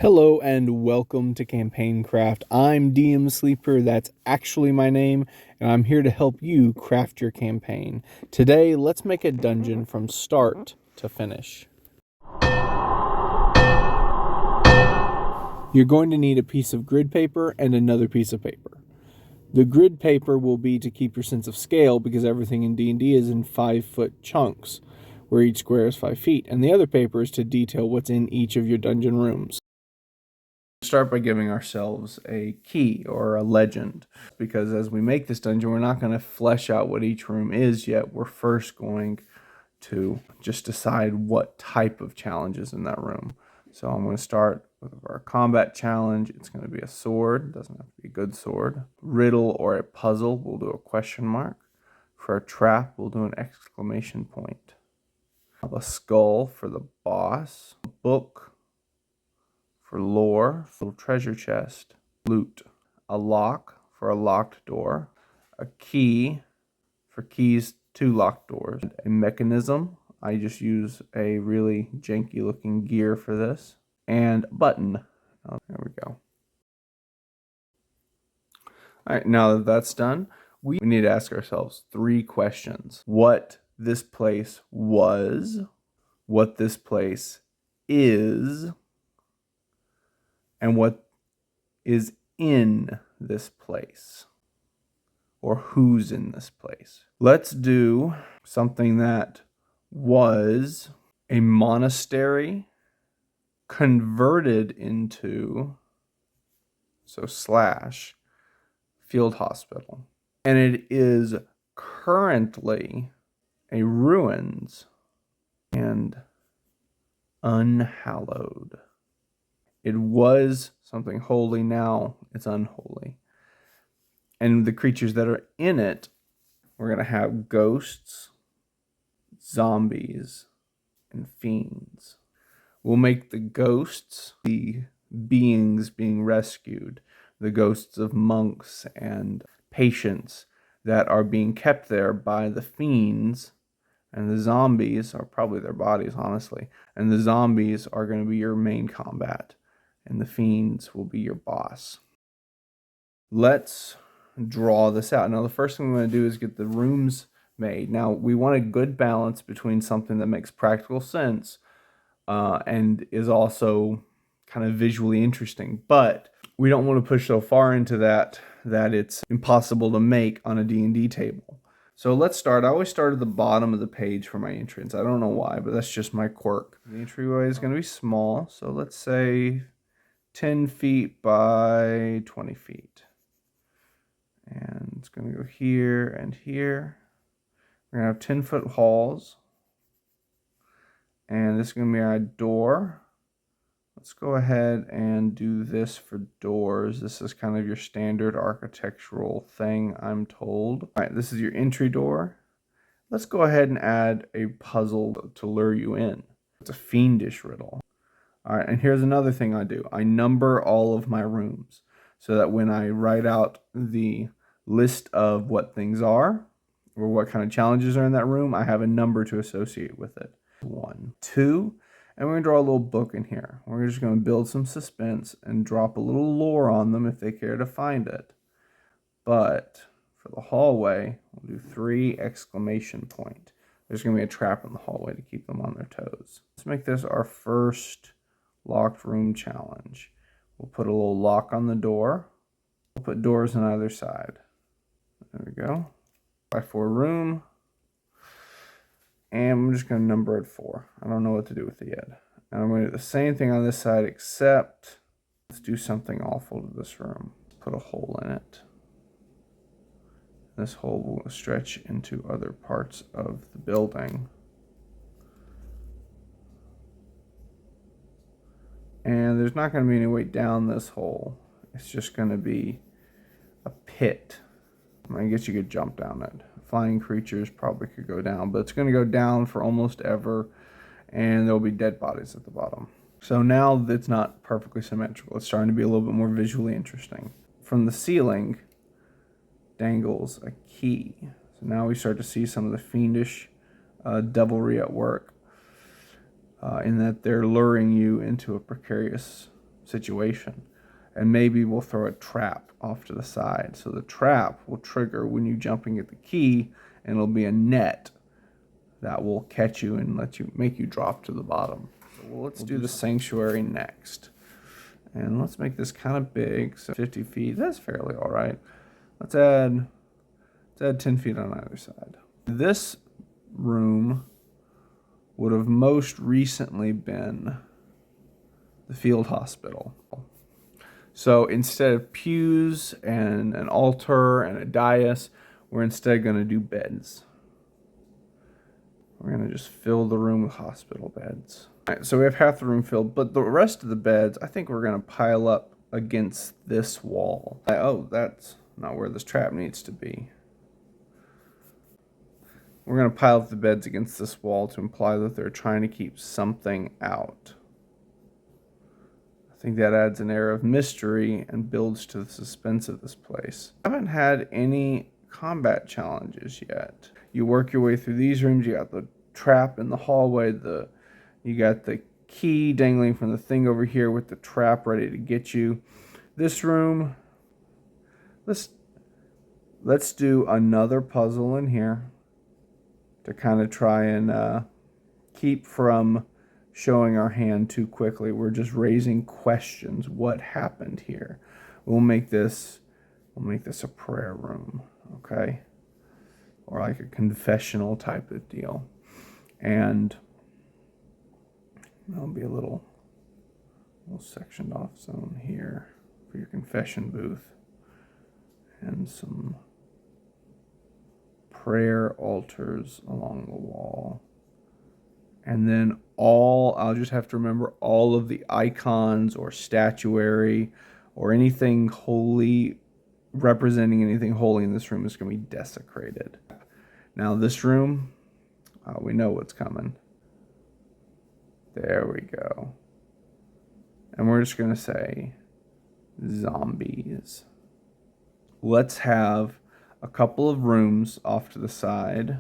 Hello and welcome to Campaign Craft. I'm DM Sleeper, that's actually my name, and I'm here to help you craft your campaign. Today, let's make a dungeon from start to finish. You're going to need a piece of grid paper and another piece of paper. The grid paper will be to keep your sense of scale because everything in D&D is in 5-foot chunks, where each square is 5 feet, and the other paper is to detail what's in each of your dungeon rooms. Start by giving ourselves a key or a legend, because as we make this dungeon, we're not going to flesh out what each room is yet. We're first going to just decide what type of challenge is in that room. So I'm going to start with our combat challenge. It's going to be a sword. It doesn't have to be a good sword. Riddle or a puzzle, we'll do a question mark. For a trap, we'll do an exclamation point. A skull for the boss. A book for lore, little treasure chest, loot, a lock for a locked door, a key for keys to locked doors, a mechanism. I just use a really janky looking gear for this, and a button. Oh, there we go. All right, now that that's done, we need to ask ourselves 3 questions. What this place was, what this place is, and what is in this place, or who's in this place. Let's do something that was a monastery converted into, / field hospital. And it is currently a ruins and unhallowed. It was something holy, now it's unholy. And the creatures that are in it, we're going to have ghosts, zombies, and fiends. We'll make the ghosts the beings being rescued, the ghosts of monks and patients that are being kept there by the fiends, and the zombies are probably their bodies, honestly. And the zombies are going to be your main combat, and the fiends will be your boss. Let's draw this out. Now, the first thing we're going to do is get the rooms made. Now, we want a good balance between something that makes practical sense and is also kind of visually interesting, but we don't want to push so far into that it's impossible to make on a D&D table. So let's start. I always start at the bottom of the page for my entrance. I don't know why, but that's just my quirk. The entryway is going to be small, so let's say 10 feet by 20 feet. And it's going to go here and here. We're going to have 10-foot halls. And this is going to be our door. Let's go ahead and do this for doors. This is kind of your standard architectural thing, I'm told. All right, this is your entry door. Let's go ahead and add a puzzle to lure you in. It's a fiendish riddle. All right, and here's another thing I do. I number all of my rooms so that when I write out the list of what things are or what kind of challenges are in that room, I have a number to associate with it. 1, 2, and we're going to draw a little book in here. We're just going to build some suspense and drop a little lore on them if they care to find it. But for the hallway, we'll do 3 exclamation point. There's going to be a trap in the hallway to keep them on their toes. Let's make this our first locked room challenge. We'll put a little lock on the door. We'll put doors on either side. There we go. By 4 room. And I'm just going to number it 4. I don't know what to do with it yet. And I'm going to do the same thing on this side, except let's do something awful to this room. Put a hole in it. This hole will stretch into other parts of the building. And there's not going to be any way down this hole. It's just going to be a pit. I guess you could jump down it. Flying creatures probably could go down, but it's going to go down for almost ever, and there'll be dead bodies at the bottom. So now it's not perfectly symmetrical. It's starting to be a little bit more visually interesting. From the ceiling dangles a key. So now we start to see some of the fiendish devilry at work, in that they're luring you into a precarious situation. And maybe we'll throw a trap off to the side. So the trap will trigger when you jumping at the key, and it'll be a net that will catch you and make you drop to the bottom. So let's do the sanctuary next. And let's make this kind of big. So 50 feet, that's fairly all right. Let's add 10 feet on either side. This room would have most recently been the field hospital. So instead of pews and an altar and a dais, we're instead going to do beds. We're going to just fill the room with hospital beds. All right, so we have half the room filled, but the rest of the beds, I think we're going to pile up against this wall. Oh, that's not where this trap needs to be. We're going to pile up the beds against this wall to imply that they're trying to keep something out. I think that adds an air of mystery and builds to the suspense of this place. I haven't had any combat challenges yet. You work your way through these rooms. You got the trap in the hallway. You got the key dangling from the thing over here with the trap ready to get you. This room, let's do another puzzle in here to kind of try and keep from showing our hand too quickly. We're just raising questions. What happened here? We'll make this a prayer room, okay? Or like a confessional type of deal. And there'll be a little sectioned off zone here for your confession booth. And some prayer altars along the wall. And then I'll just have to remember all of the icons or statuary or anything holy, representing anything holy in this room is going to be desecrated. Now this room, we know what's coming. There we go. And we're just going to say zombies. Let's have a couple of rooms off to the side.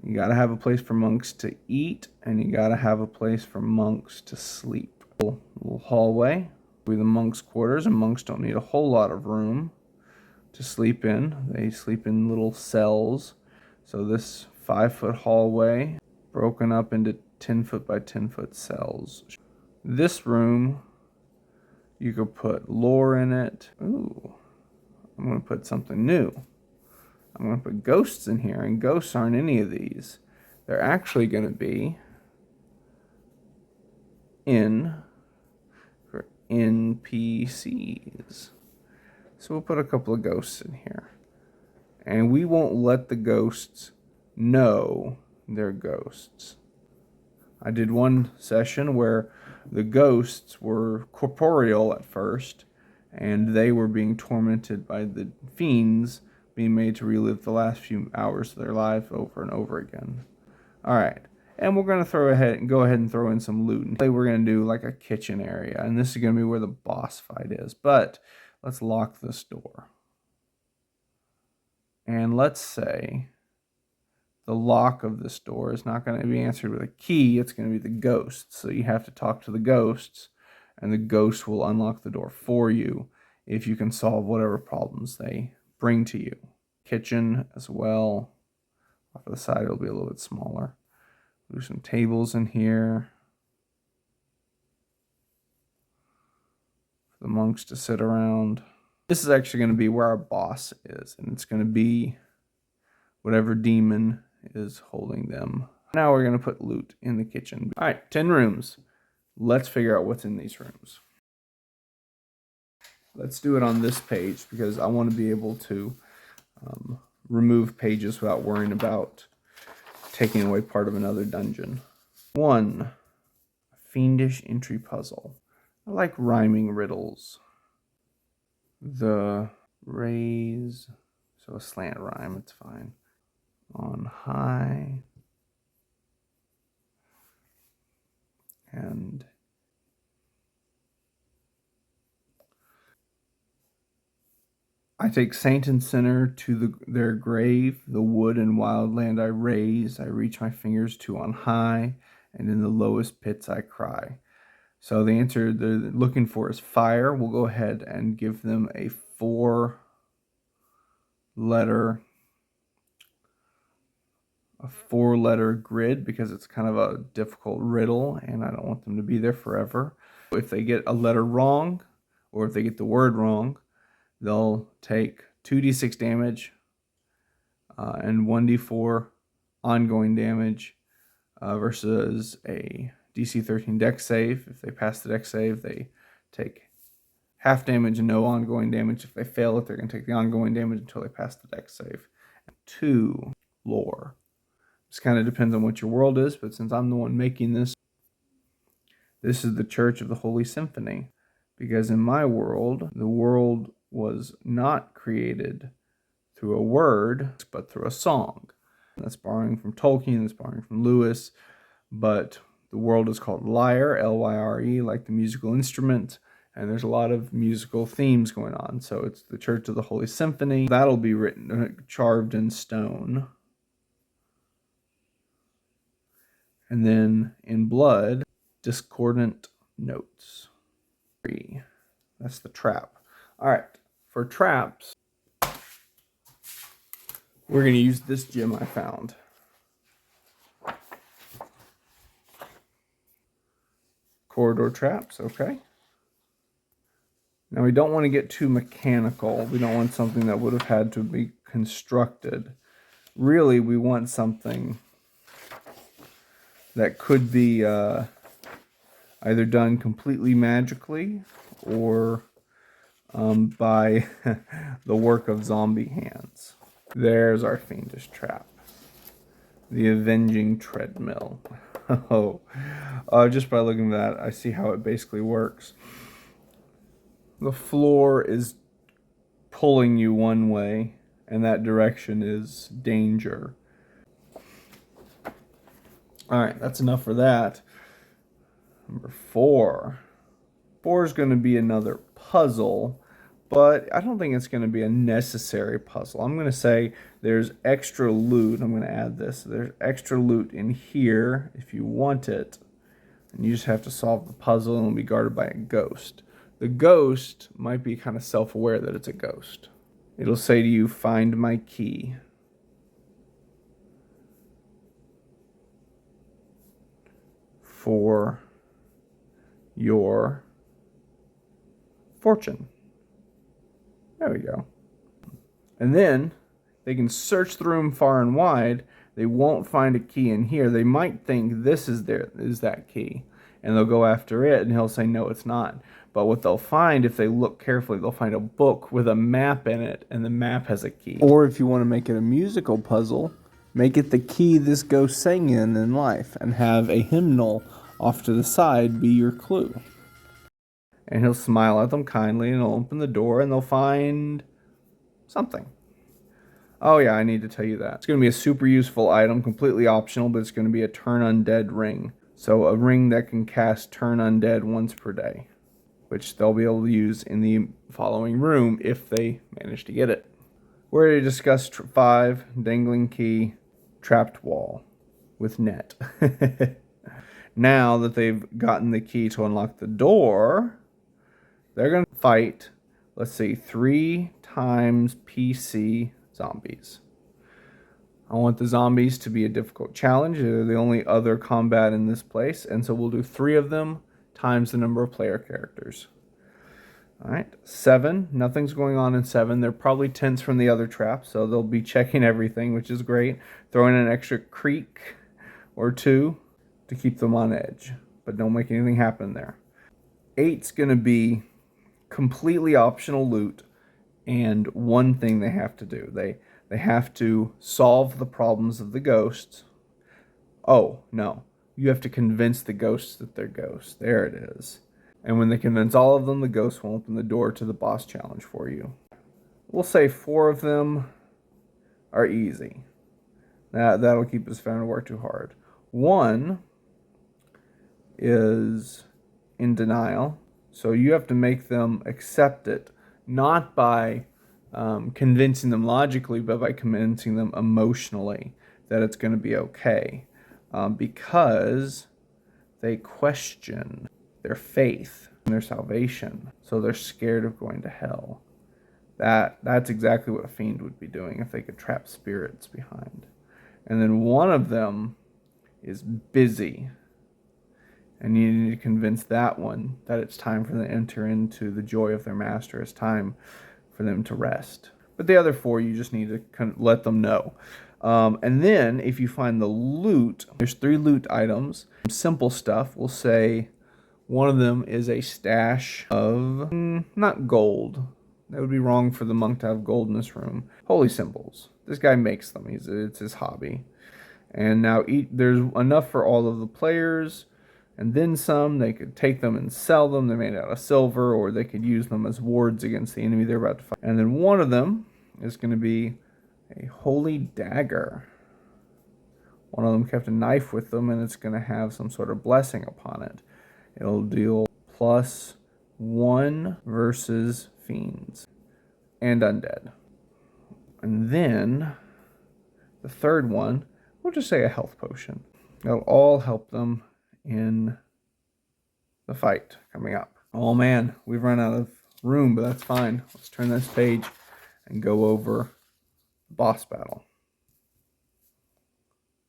You got to have a place for monks to eat, and you got to have a place for monks to sleep. Little hallway. With the monks' quarters, and monks don't need a whole lot of room to sleep in. They sleep in little cells. So this 5-foot hallway broken up into 10-foot by 10-foot cells. This room, you could put lore in it. Ooh, I'm going to put something new. I'm going to put ghosts in here, and ghosts aren't any of these. They're actually going to be for NPCs. So we'll put a couple of ghosts in here. And we won't let the ghosts know they're ghosts. I did one session where the ghosts were corporeal at first, and they were being tormented by the fiends, being made to relive the last few hours of their life over and over again. All right, and we're going to go ahead and throw in some loot. And we're going to do like a kitchen area, and this is going to be where the boss fight is. But let's lock this door. And let's say the lock of this door is not going to be answered with a key. It's going to be the ghosts. So you have to talk to the ghosts, and the ghosts will unlock the door for you if you can solve whatever problems they bring to you. Kitchen as well. Off to the side, it'll be a little bit smaller. Do some tables in here for the monks to sit around. This is actually going to be where our boss is, and it's going to be whatever demon is holding them. Now we're going to put loot in the kitchen. All right, 10 rooms. Let's figure out what's in these rooms. Let's do it on this page because I want to be able to remove pages without worrying about taking away part of another dungeon. 1, fiendish entry puzzle. I like rhyming riddles. The raise, so a slant rhyme, it's fine. On high. And I take saint and sinner to their grave. The wood and wild land I raise. I reach my fingers to on high, and in the lowest pits I cry. So the answer they're looking for is fire. We'll go ahead and give them a four-letter grid because it's kind of a difficult riddle and I don't want them to be there forever. If they get a letter wrong or if they get the word wrong, they'll take 2d6 damage and 1d4 ongoing damage versus a DC 13 dex save. If they pass the dex save, they take half damage and no ongoing damage. If they fail it, they're going to take the ongoing damage until they pass the dex save. 2, lore. This kind of depends on what your world is, but since I'm the one making this, this is the Church of the Holy Symphony. Because in my world, the world was not created through a word, but through a song. That's borrowing from Tolkien, that's borrowing from Lewis, but the world is called Lyre, L-Y-R-E, like the musical instrument, and there's a lot of musical themes going on. So it's the Church of the Holy Symphony. That'll be written, carved in stone. And then in blood, discordant notes. 3. That's the trap. All right, for traps, we're going to use this gem I found. Corridor traps, okay. Now we don't want to get too mechanical. We don't want something that would have had to be constructed. Really, we want something that could be either done completely magically or by the work of zombie hands. There's our fiendish trap. The Avenging Treadmill. Just by looking at that, I see how it basically works. The floor is pulling you one way, and that direction is danger. All right, that's enough for that. Number 4. 4 is going to be another puzzle, but I don't think it's going to be a necessary puzzle. I'm going to say there's extra loot. I'm going to add this. There's extra loot in here if you want it, and you just have to solve the puzzle and it'll be guarded by a ghost. The ghost might be kind of self-aware that it's a ghost. It'll say to you, find my key. For your fortune. There we go. And then they can search the room far and wide. They won't find a key in here. They might think this is that key, and they'll go after it, and he'll say, no, it's not. But what they'll find, if they look carefully, they'll find a book with a map in it, and the map has a key. Or if you want to make it a musical puzzle, make it the key this ghost sang in life, and have a hymnal off to the side be your clue. And he'll smile at them kindly, and he'll open the door, and they'll find something. Oh yeah, I need to tell you that. It's going to be a super useful item, completely optional, but it's going to be a turn undead ring. So a ring that can cast turn undead once per day, which they'll be able to use in the following room if they manage to get it. We already discussed 5, dangling key, trapped wall with net. Now that they've gotten the key to unlock the door, they're going to fight, let's see, 3 times PC zombies. I want the zombies to be a difficult challenge. They're the only other combat in this place, and so we'll do 3 of them times the number of player characters. All right, 7. Nothing's going on in 7. They're probably tense from the other trap, so they'll be checking everything, which is great. Throw in an extra creak or 2 to keep them on edge, but don't make anything happen there. 8's going to be completely optional loot, and one thing they have to do. They have to solve the problems of the ghosts. Oh, no. You have to convince the ghosts that they're ghosts. There it is. And when they convince all of them, the ghosts will open the door to the boss challenge for you. We'll say 4 of them are easy. That'll keep us from to work too hard. 1 is in denial. So you have to make them accept it, not by convincing them logically, but by convincing them emotionally that it's going to be okay. Because they question their faith and their salvation. So they're scared of going to hell. That's exactly what a fiend would be doing if they could trap spirits behind. And then one of them is busy. And you need to convince that one that it's time for them to enter into the joy of their master. It's time for them to rest. But the other 4, you just need to kind of let them know. And then if you find the loot, there's 3 loot items. Simple stuff. We'll say one of them is a stash of, not gold. That would be wrong for the monk to have gold in this room. Holy symbols. This guy makes them. It's his hobby. And now there's enough for all of the players, and then some. They could take them and sell them. They're made out of silver, or they could use them as wards against the enemy they're about to fight. And then one of them is going to be a holy dagger. One of them kept a knife with them, and it's going to have some sort of blessing upon it. It'll deal +1 versus fiends and undead. And then the third one, we'll just say a health potion. That'll all help them in the fight coming up. Oh man, we've run out of room, but that's fine. Let's turn this page and go over the boss battle.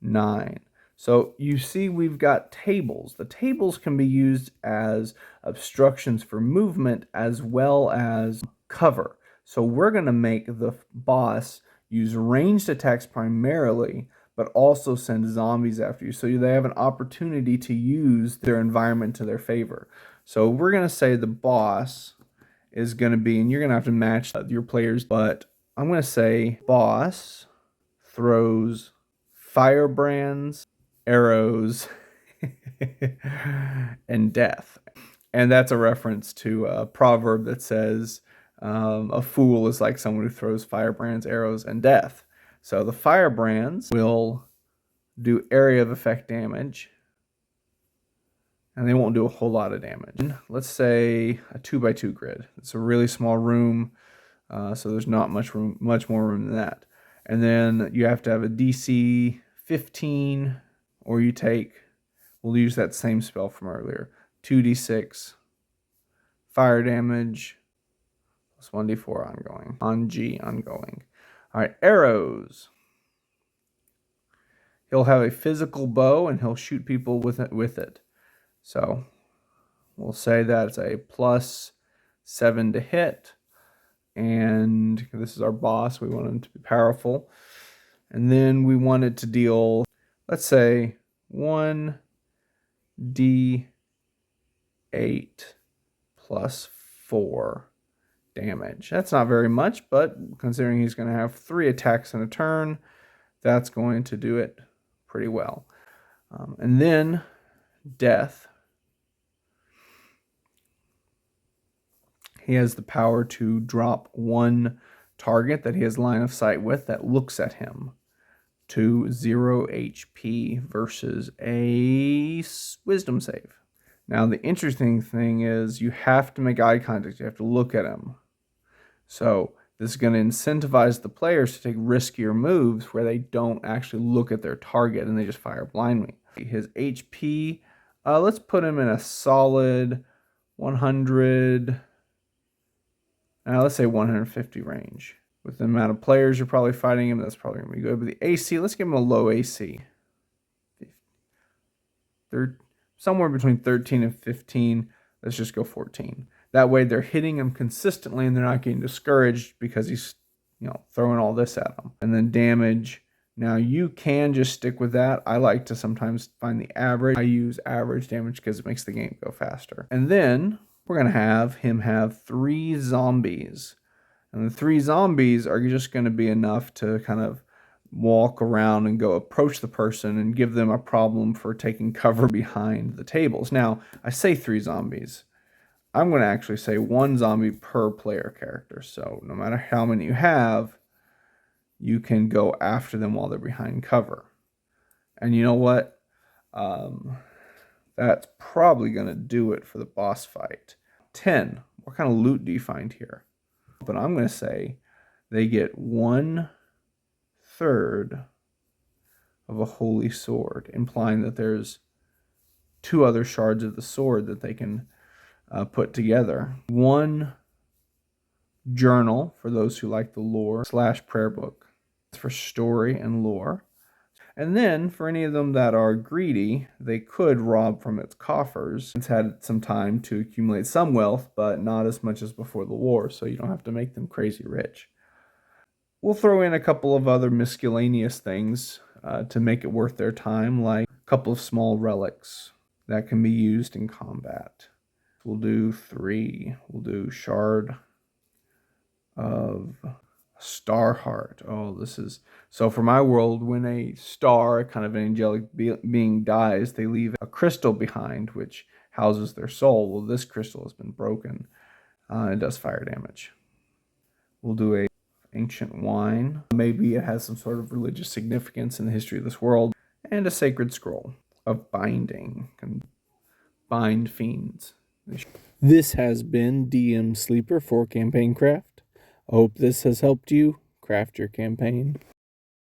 9. So you see we've got tables. The tables can be used as obstructions for movement as well as cover. So we're going to make the boss use ranged attacks primarily, but also send zombies after you. So they have an opportunity to use their environment to their favor. So we're going to say the boss is going to be, and you're going to have to match your players, but I'm going to say boss throws firebrands, arrows, and death. And that's a reference to a proverb that says a fool is like someone who throws firebrands, arrows, and death. So the firebrands will do area of effect damage, and they won't do a whole lot of damage. Let's say a 2x2 grid. It's a really small room, so there's not much more room than that. And then you have to have a DC 15, or we'll use that same spell from earlier, 2d6 fire damage plus 1d4 ongoing, ongoing. All right, arrows. He'll have a physical bow, and he'll shoot people with it. So we'll say that's a +7 to hit. And this is our boss. We want him to be powerful. And then we want it to deal, let's say, 1d8 plus 4 damage. That's not very much, but considering he's going to have 3 attacks in a turn, that's going to do it pretty well. And then death. He has the power to drop 1 target that he has line of sight with that looks at him to 0 HP versus a wisdom save. Now, the interesting thing is you have to make eye contact. You have to look at him. So this is going to incentivize the players to take riskier moves where they don't actually look at their target and they just fire blindly. His HP, let's put him in a solid 100... let's say 150 range. With the amount of players you're probably fighting him, that's probably going to be good. But the AC, let's give him a low AC. Somewhere between 13 and 15. Let's just go 14. That way they're hitting him consistently and they're not getting discouraged because he's throwing all this at them. And then damage. Now you can just stick with that. I like to sometimes find the average. I use average damage because it makes the game go faster. And then we're going to have him have 3 zombies. And the 3 zombies are just going to be enough to kind of walk around and go approach the person and give them a problem for taking cover behind the tables. Now, I say 3 zombies. I'm going to actually say 1 zombie per player character. So no matter how many you have, you can go after them while they're behind cover. And you know what? That's probably going to do it for the boss fight. 10. What kind of loot do you find here? But I'm going to say they get 1/3 of a holy sword, implying that there's 2 other shards of the sword that they can put together. 1 journal for those who like the lore / prayer book. It's for story and lore. And then, for any of them that are greedy, they could rob from its coffers. It's had some time to accumulate some wealth, but not as much as before the war, so you don't have to make them crazy rich. We'll throw in a couple of other miscellaneous things to make it worth their time, like a couple of small relics that can be used in combat. We'll do 3. We'll do Shard of Star Heart. Oh, this is... So for my world, when a star, kind of an angelic being dies, they leave a crystal behind, which houses their soul. Well, this crystal has been broken. It does fire damage. We'll do a ancient wine. Maybe it has some sort of religious significance in the history of this world. And a sacred scroll of binding. Can bind fiends. This has been DM Sleeper for Campaign Craft. I hope this has helped you craft your campaign.